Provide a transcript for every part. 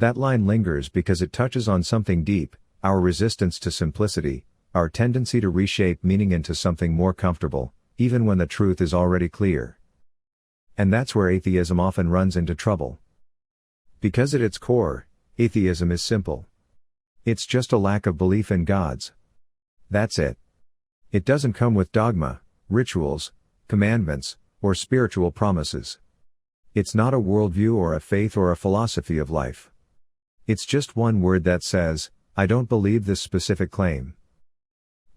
That line lingers because it touches on something deep: our resistance to simplicity, our tendency to reshape meaning into something more comfortable, even when the truth is already clear. And that's where atheism often runs into trouble. Because at its core, atheism is simple. It's just a lack of belief in gods. That's it. It doesn't come with dogma, rituals, commandments, or spiritual promises. It's not a worldview or a faith or a philosophy of life. It's just one word that says, I don't believe this specific claim.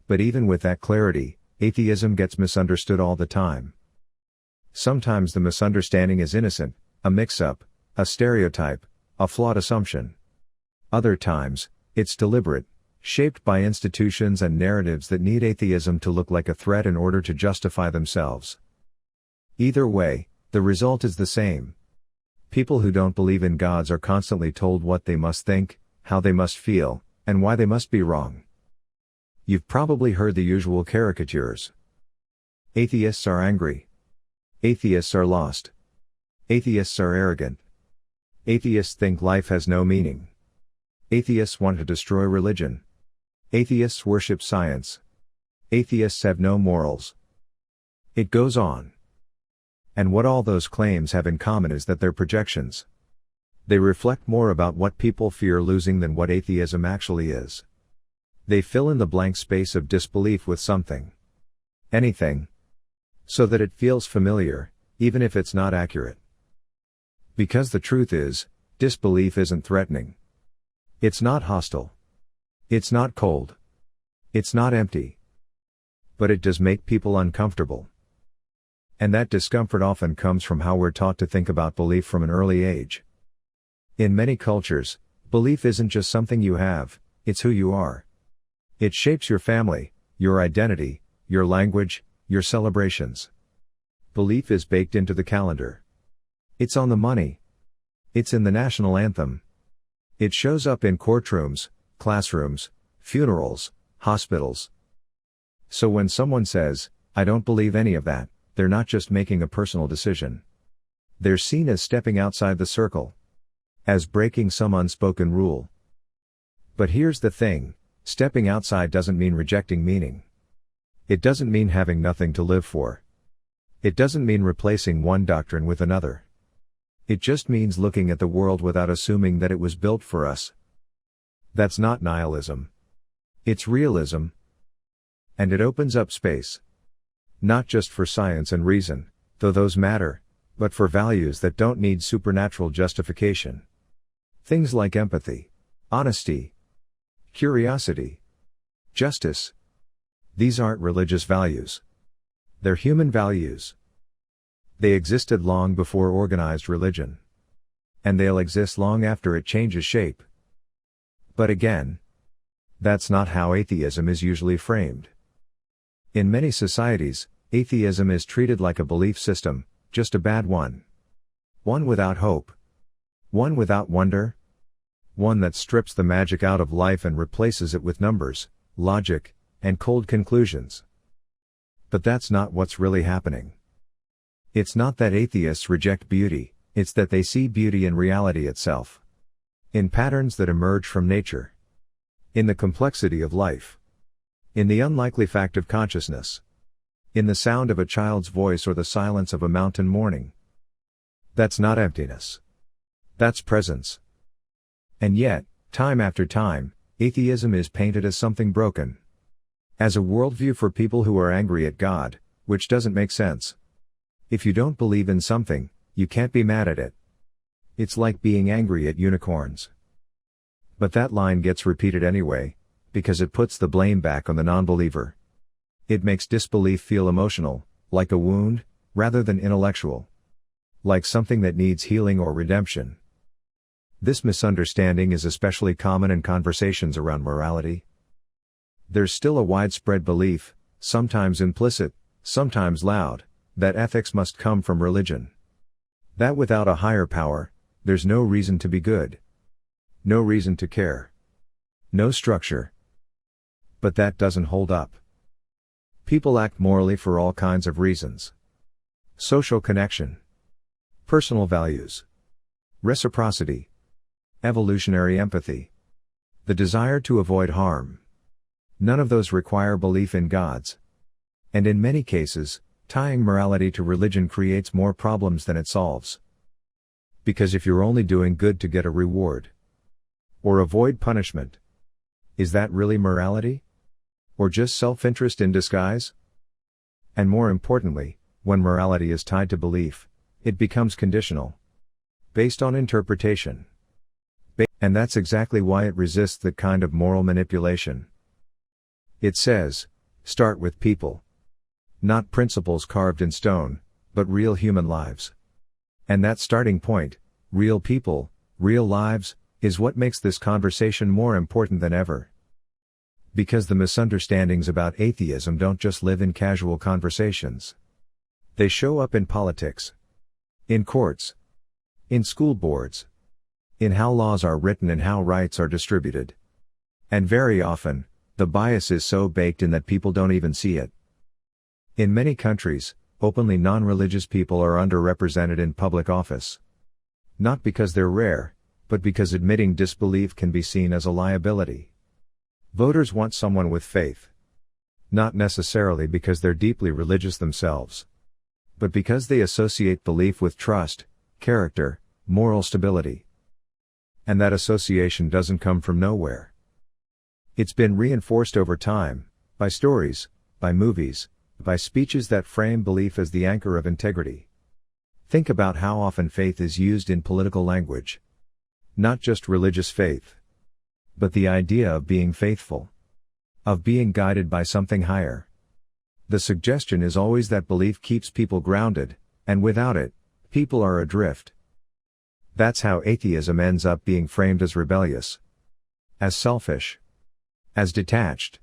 But even with that clarity, atheism gets misunderstood all the time. Sometimes the misunderstanding is innocent, a mix-up, a stereotype, a flawed assumption. Other times, it's deliberate, shaped by institutions and narratives that need atheism to look like a threat in order to justify themselves. Either way, the result is the same. People who don't believe in gods are constantly told what they must think, how they must feel, and why they must be wrong. You've probably heard the usual caricatures. Atheists are angry. Atheists are lost. Atheists are arrogant. Atheists think life has no meaning. Atheists want to destroy religion. Atheists worship science. Atheists have no morals. It goes on. And what all those claims have in common is that they're projections. They reflect more about what people fear losing than what atheism actually is. They fill in the blank space of disbelief with something. Anything. So that it feels familiar, even if it's not accurate. Because the truth is, disbelief isn't threatening. It's not hostile. It's not cold. It's not empty. But it does make people uncomfortable. And that discomfort often comes from how we're taught to think about belief from an early age. In many cultures, belief isn't just something you have, it's who you are. It shapes your family, your identity, your language, your celebrations. Belief is baked into the calendar. It's on the money. It's in the national anthem. It shows up in courtrooms, classrooms, funerals, hospitals. So when someone says, I don't believe any of that, they're not just making a personal decision. They're seen as stepping outside the circle. As breaking some unspoken rule. But here's the thing, stepping outside doesn't mean rejecting meaning. It doesn't mean having nothing to live for. It doesn't mean replacing one doctrine with another. It just means looking at the world without assuming that it was built for us. That's not nihilism. It's realism. And it opens up space. Not just for science and reason, though those matter, but for values that don't need supernatural justification. Things like empathy, honesty, curiosity, justice. These aren't religious values. They're human values. They existed long before organized religion. And they'll exist long after it changes shape. But again, that's not how atheism is usually framed. In many societies, atheism is treated like a belief system, just a bad one. One without hope. One without wonder. One that strips the magic out of life and replaces it with numbers, logic, and cold conclusions. But that's not what's really happening. It's not that atheists reject beauty, it's that they see beauty in reality itself. In patterns that emerge from nature. In the complexity of life. In the unlikely fact of consciousness. In the sound of a child's voice or the silence of a mountain mourning. That's not emptiness. That's presence. And yet, time after time, atheism is painted as something broken. As a worldview for people who are angry at God, which doesn't make sense. If you don't believe in something, you can't be mad at it. It's like being angry at unicorns. But that line gets repeated anyway, because it puts the blame back on the non-believer. It makes disbelief feel emotional, like a wound, rather than intellectual. Like something that needs healing or redemption. This misunderstanding is especially common in conversations around morality. There's still a widespread belief, sometimes implicit, sometimes loud, that ethics must come from religion. That without a higher power, there's no reason to be good. No reason to care. No structure. But that doesn't hold up. People act morally for all kinds of reasons. Social connection. Personal values. Reciprocity. evolutionary empathy, the desire to avoid harm. None of those require belief in gods. And in many cases, tying morality to religion creates more problems than it solves. Because if you're only doing good to get a reward, or avoid punishment, is that really morality? Or just self-interest in disguise? And more importantly, when morality is tied to belief, it becomes conditional, based on interpretation. And that's exactly why it resists that kind of moral manipulation. It says, start with people. Not principles carved in stone, but real human lives. And that starting point, real people, real lives, is what makes this conversation more important than ever. Because the misunderstandings about atheism don't just live in casual conversations. They show up in politics, in courts, in school boards, in how laws are written and how rights are distributed. And very often, the bias is so baked in that people don't even see it. In many countries, openly non-religious people are underrepresented in public office. Not because they're rare, but because admitting disbelief can be seen as a liability. Voters want someone with faith. Not necessarily because they're deeply religious themselves, but because they associate belief with trust, character, moral stability. And that association doesn't come from nowhere. It's been reinforced over time, by stories, by movies, by speeches that frame belief as the anchor of integrity. Think about how often faith is used in political language. Not just religious faith, but the idea of being faithful, of being guided by something higher. The suggestion is always that belief keeps people grounded, and without it, people are adrift. That's how atheism ends up being framed as rebellious, as selfish, as detached,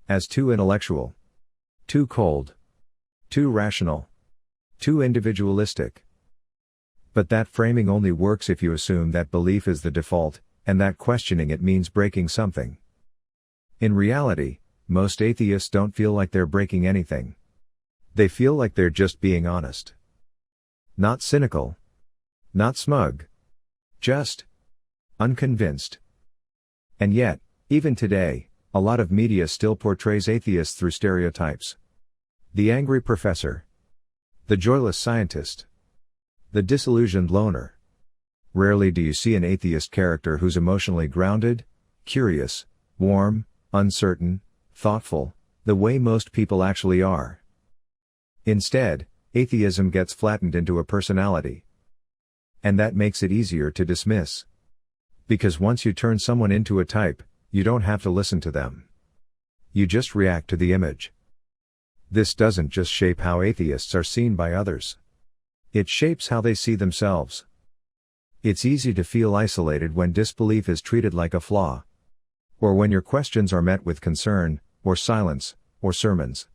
as too intellectual, too cold, too rational, too individualistic. But that framing only works if you assume that belief is the default, and that questioning it means breaking something. In reality, most atheists don't feel like they're breaking anything. They feel like they're just being honest. Not cynical. Not smug. Just unconvinced. And yet, even today, a lot of media still portrays atheists through stereotypes. The angry professor. The joyless scientist. The disillusioned loner. Rarely do you see an atheist character who's emotionally grounded, curious, warm, uncertain, thoughtful, the way most people actually are. Instead, atheism gets flattened into a personality. And that makes it easier to dismiss. Because once you turn someone into a type, you don't have to listen to them. You just react to the image. This doesn't just shape how atheists are seen by others. It shapes how they see themselves. It's easy to feel isolated when disbelief is treated like a flaw. Or when your questions are met with concern, or silence, or sermons.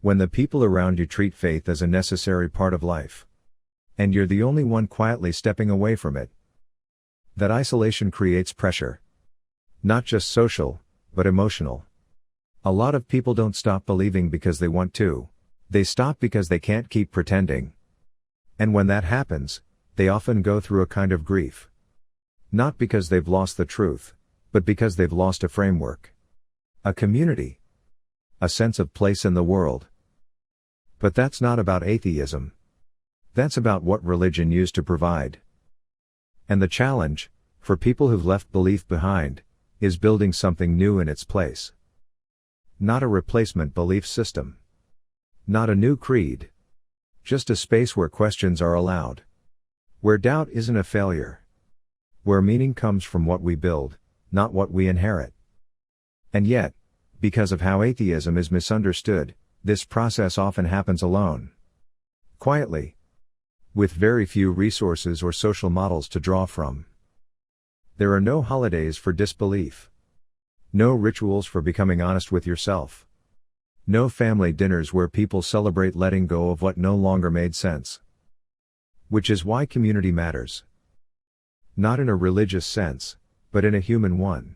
When the people around you treat faith as a necessary part of life. And you're the only one quietly stepping away from it. That isolation creates pressure. Not just social, but emotional. A lot of people don't stop believing because they want to. They stop because they can't keep pretending. And when that happens, they often go through a kind of grief. Not because they've lost the truth, but because they've lost a framework. A community. A sense of place in the world. But that's not about atheism. That's about what religion used to provide. And the challenge, for people who've left belief behind, is building something new in its place. Not a replacement belief system. Not a new creed. Just a space where questions are allowed. Where doubt isn't a failure. Where meaning comes from what we build, not what we inherit. And yet, because of how atheism is misunderstood, this process often happens alone. Quietly. With very few resources or social models to draw from. There are no holidays for disbelief. No rituals for becoming honest with yourself. No family dinners where people celebrate letting go of what no longer made sense. Which is why community matters. Not in a religious sense, but in a human one.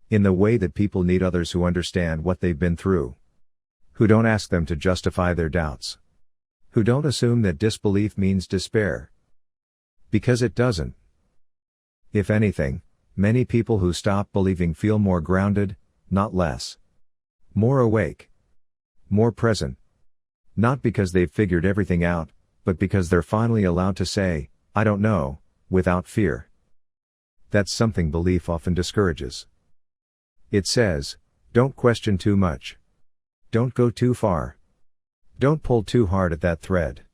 In the way that people need others who understand what they've been through. Who don't ask them to justify their doubts. Who don't assume that disbelief means despair. Because it doesn't. If anything, many people who stop believing feel more grounded, not less. More awake. More present. Not because they've figured everything out, but because they're finally allowed to say, "I don't know," without fear. That's something belief often discourages. It says, don't question too much. Don't go too far. Don't pull too hard at that thread.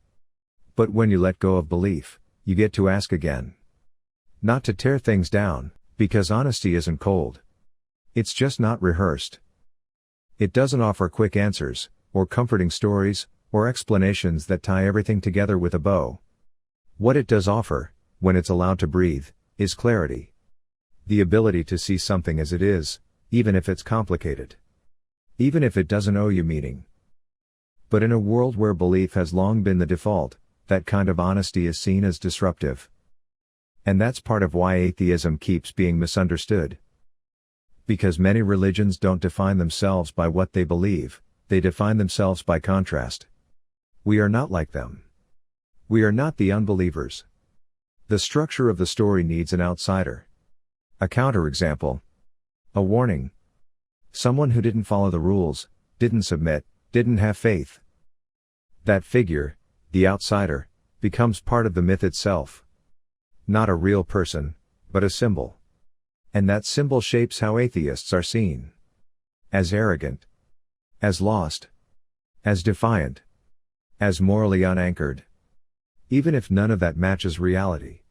But when you let go of belief, you get to ask again. Not to tear things down, because honesty isn't cold. It's just not rehearsed. It doesn't offer quick answers, or comforting stories, or explanations that tie everything together with a bow. What it does offer, when it's allowed to breathe, is clarity. The ability to see something as it is, even if it's complicated. Even if it doesn't owe you meaning. But in a world where belief has long been the default, that kind of honesty is seen as disruptive. And that's part of why atheism keeps being misunderstood. Because many religions don't define themselves by what they believe, they define themselves by contrast. We are not like them. We are not the unbelievers. The structure of the story needs an outsider. A counterexample. A warning. Someone who didn't follow the rules, didn't submit, didn't have faith. That figure, the outsider, becomes part of the myth itself. Not a real person, but a symbol. And that symbol shapes how atheists are seen. As arrogant. As lost. As defiant. As morally unanchored. Even if none of that matches reality.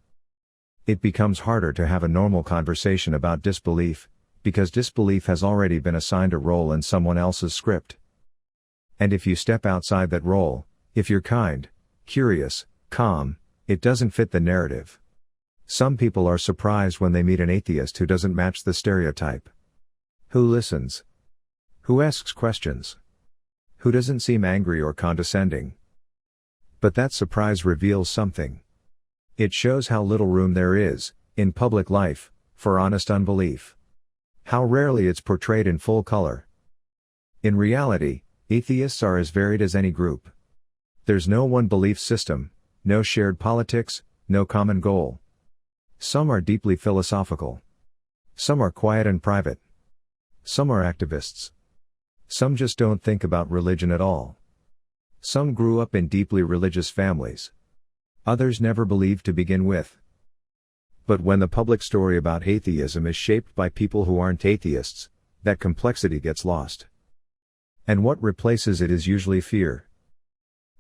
It becomes harder to have a normal conversation about disbelief, because disbelief has already been assigned a role in someone else's script. And if you step outside that role, if you're kind, curious, calm, it doesn't fit the narrative. Some people are surprised when they meet an atheist who doesn't match the stereotype. Who listens? Who asks questions? Who doesn't seem angry or condescending? But that surprise reveals something. It shows how little room there is, in public life, for honest unbelief. How rarely it's portrayed in full color. In reality, atheists are as varied as any group. There's no one belief system, no shared politics, no common goal. Some are deeply philosophical. Some are quiet and private. Some are activists. Some just don't think about religion at all. Some grew up in deeply religious families. Others never believed to begin with. But when the public story about atheism is shaped by people who aren't atheists, that complexity gets lost. And what replaces it is usually fear.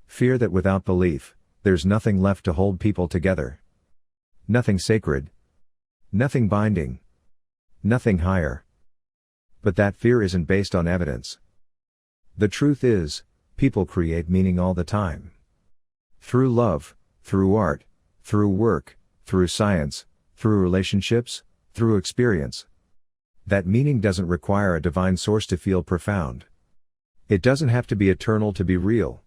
Fear that without belief, there's nothing left to hold people together. Nothing sacred. Nothing binding. Nothing higher. But that fear isn't based on evidence. The truth is, people create meaning all the time. Through love, through art, through work, through science, through relationships, through experience. That meaning doesn't require a divine source to feel profound. It doesn't have to be eternal to be real.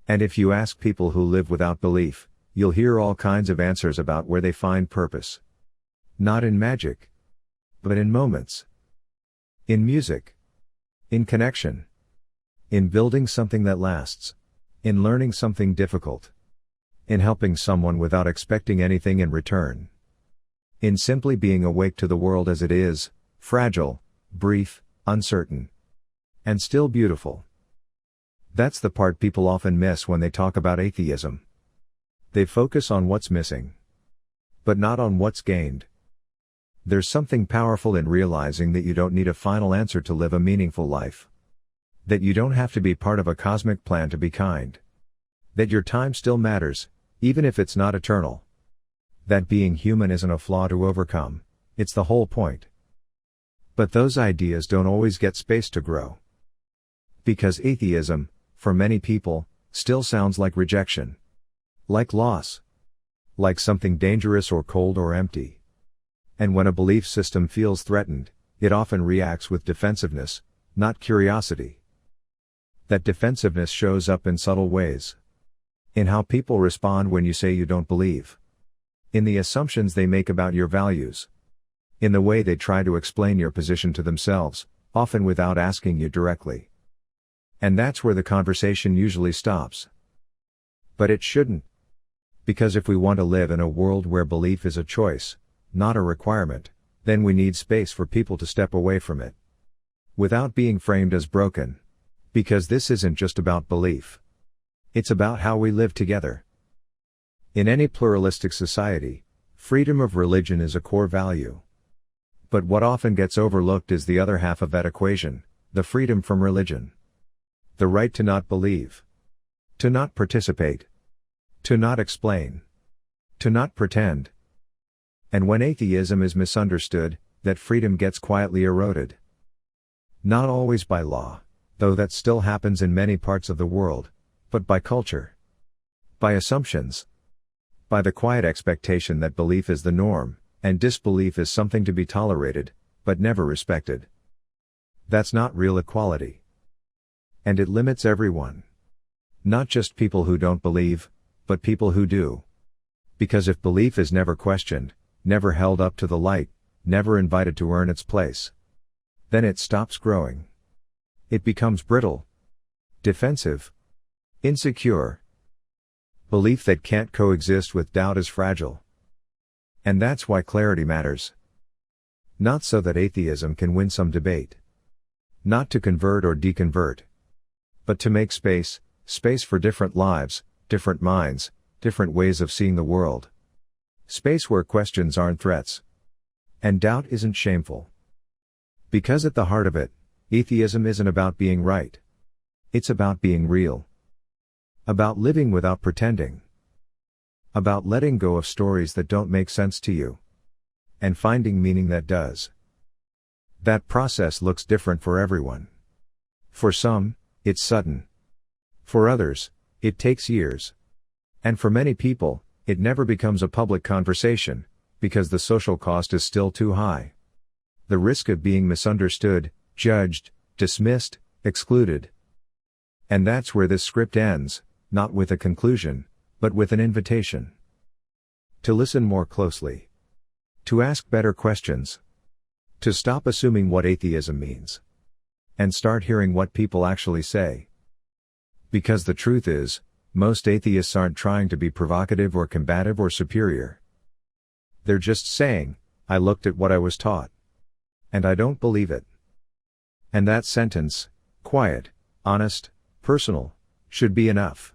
And if you ask people who live without belief, you'll hear all kinds of answers about where they find purpose. Not in magic. But in moments. In music. In connection. In building something that lasts. In learning something difficult. In helping someone without expecting anything in return. In simply being awake to the world as it is, fragile, brief, uncertain. And still beautiful. That's the part people often miss when they talk about atheism. They focus on what's missing. But not on what's gained. There's something powerful in realizing that you don't need a final answer to live a meaningful life. That you don't have to be part of a cosmic plan to be kind. That your time still matters, even if it's not eternal. That being human isn't a flaw to overcome, it's the whole point. But those ideas don't always get space to grow. Because atheism, for many people, still sounds like rejection. Like loss. Like something dangerous or cold or empty. And when a belief system feels threatened, it often reacts with defensiveness, not curiosity. That defensiveness shows up in subtle ways. In how people respond when you say you don't believe. In the assumptions they make about your values. In the way they try to explain your position to themselves, often without asking you directly. And that's where the conversation usually stops. But it shouldn't. Because if we want to live in a world where belief is a choice, not a requirement, then we need space for people to step away from it. Without being framed as broken. Because this isn't just about belief. It's about how we live together. In any pluralistic society, freedom of religion is a core value. But what often gets overlooked is the other half of that equation, the freedom from religion. The right to not believe. To not participate. To not explain. To not pretend. And when atheism is misunderstood, that freedom gets quietly eroded. Not always by law, though that still happens in many parts of the world, but by culture. By assumptions. By the quiet expectation that belief is the norm, and disbelief is something to be tolerated, but never respected. That's not real equality. And it limits everyone. Not just people who don't believe, but people who do. Because if belief is never questioned, never held up to the light, never invited to earn its place, then it stops growing. It becomes brittle, defensive, insecure. Belief that can't coexist with doubt is fragile. And that's why clarity matters. Not so that atheism can win some debate. Not to convert or deconvert. But to make space for different lives, different minds, different ways of seeing the world. Space where questions aren't threats. And doubt isn't shameful. Because at the heart of it, atheism isn't about being right. It's about being real. About living without pretending. About letting go of stories that don't make sense to you. And finding meaning that does. That process looks different for everyone. For some, it's sudden. For others, it takes years. And for many people, it never becomes a public conversation, because the social cost is still too high. The risk of being misunderstood, judged, dismissed, excluded. And that's where this script ends, not with a conclusion, but with an invitation. To listen more closely. To ask better questions. To stop assuming what atheism means. And start hearing what people actually say. Because the truth is, most atheists aren't trying to be provocative or combative or superior. They're just saying, I looked at what I was taught. And I don't believe it. And that sentence, quiet, honest, personal, should be enough.